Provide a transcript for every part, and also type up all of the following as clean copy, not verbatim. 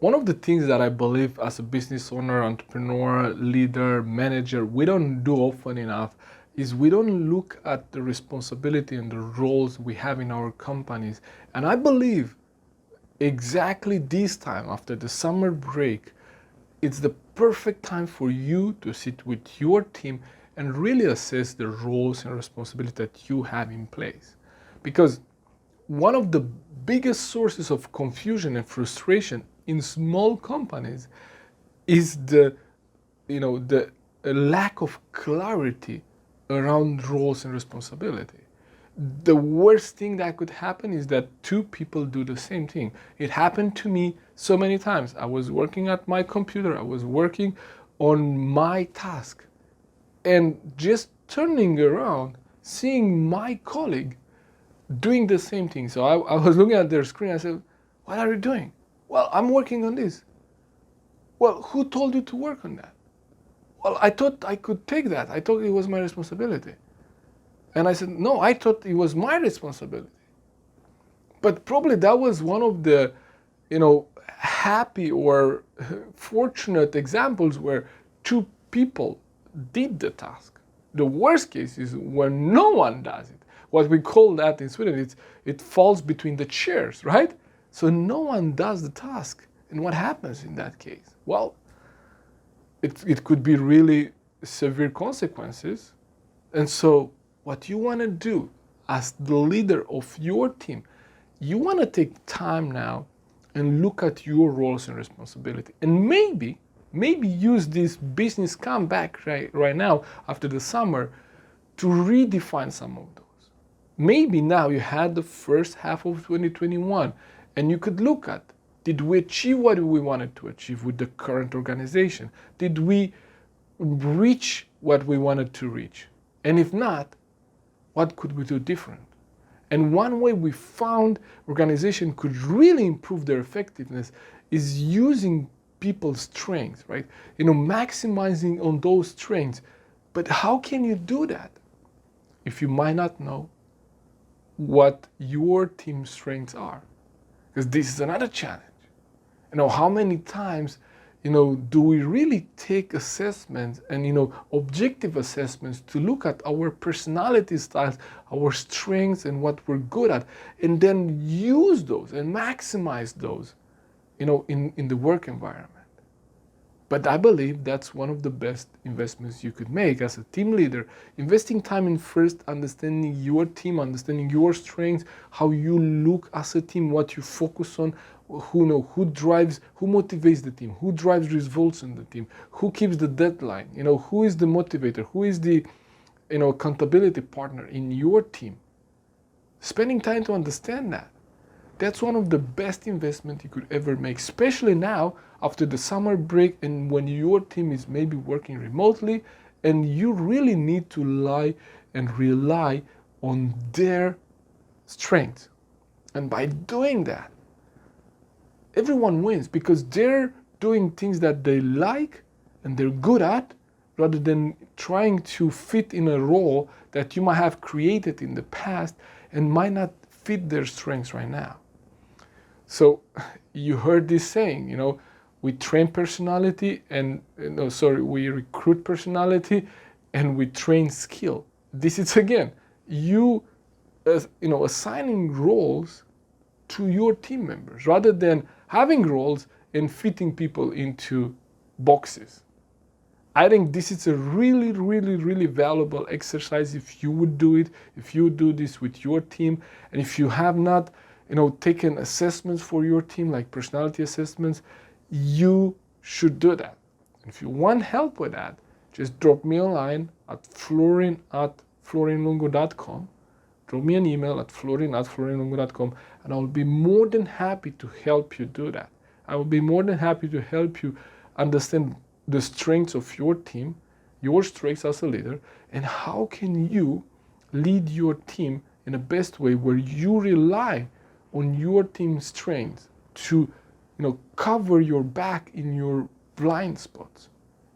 One of the things that I believe as a business owner, entrepreneur, leader, manager, we don't do often enough is we don't look at the responsibility and the roles we have in our companies. And I believe exactly this time after the summer break, it's the perfect time for you to sit with your team and really assess the roles and responsibilities that you have in place. Because one of the biggest sources of confusion and frustration in small companies is the lack of clarity around roles and responsibility. The worst thing that could happen is that two people do the same thing. It happened to me so many times. I was working at my computer, I was working on my task, and just turning around, seeing my colleague doing the same thing. So I was looking at their screen. I said, "What are you doing?" "Well, I'm working on this." "Well, who told you to work on that?" "Well, I thought I could take that. I thought it was my responsibility." And I said, "No, I thought it was my responsibility." But probably that was one of the, happy or fortunate examples where two people did the task. The worst case is when no one does it. What we call that in Sweden, it falls between the chairs, right? So no one does the task. And what happens in that case? Well, it could be really severe consequences. And so what you want to do as the leader of your team, you want to take time now and look at your roles and responsibility. And maybe use this business comeback right now after the summer to redefine some of those. Maybe now you had the first half of 2021 and you could look at, did we achieve what we wanted to achieve with the current organization? Did we reach what we wanted to reach? And if not, what could we do different? And one way we found organization could really improve their effectiveness is using people's strengths, right? Maximizing on those strengths. But how can you do that if you might not know what your team's strengths are? Because this is another challenge. How many times, do we really take assessments and, objective assessments to look at our personality styles, our strengths and what we're good at, and then use those and maximize those, in the work environment. But I believe that's one of the best investments you could make as a team leader, investing time in first understanding your team, understanding your strengths, how you look as a team, what you focus on, who motivates the team, who drives results in the team, who keeps the deadline, who is the motivator, who is the accountability partner in your team. Spending time to understand that. That's one of the best investments you could ever make, especially now after the summer break and when your team is maybe working remotely and you really need to rely on their strengths. And by doing that, everyone wins because they're doing things that they like and they're good at rather than trying to fit in a role that you might have created in the past and might not fit their strengths right now. So you heard this saying, we train personality we recruit personality and we train skill. This is again, you assigning roles to your team members rather than having roles and fitting people into boxes. I think this is a really, really, really valuable exercise if you would do it, if you do this with your team, and if you have not, taken assessments for your team, like personality assessments, you should do that. And if you want help with that, just drop me a line at florinlungo.com. Drop me an email at florin@florinlungo.com, and I'll be more than happy to help you do that. I will be more than happy to help you understand the strengths of your team, your strengths as a leader, and how can you lead your team in the best way where you rely on your team's strengths to cover your back in your blind spots.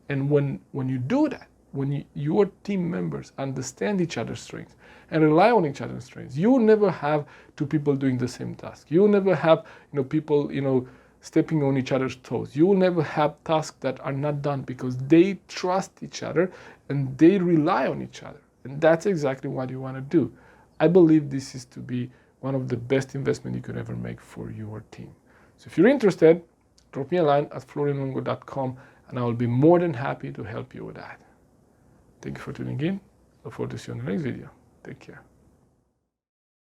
And when you do that, when your team members understand each other's strengths and rely on each other's strengths, you will never have two people doing the same task. You will never have people stepping on each other's toes. You will never have tasks that are not done because they trust each other and they rely on each other. And that's exactly what you want to do. I believe this is to be one of the best investments you could ever make for your team. So if you're interested, drop me a line at florianlongo.com and I will be more than happy to help you with that. Thank you for tuning in. Look forward to seeing you in the next video. Take care.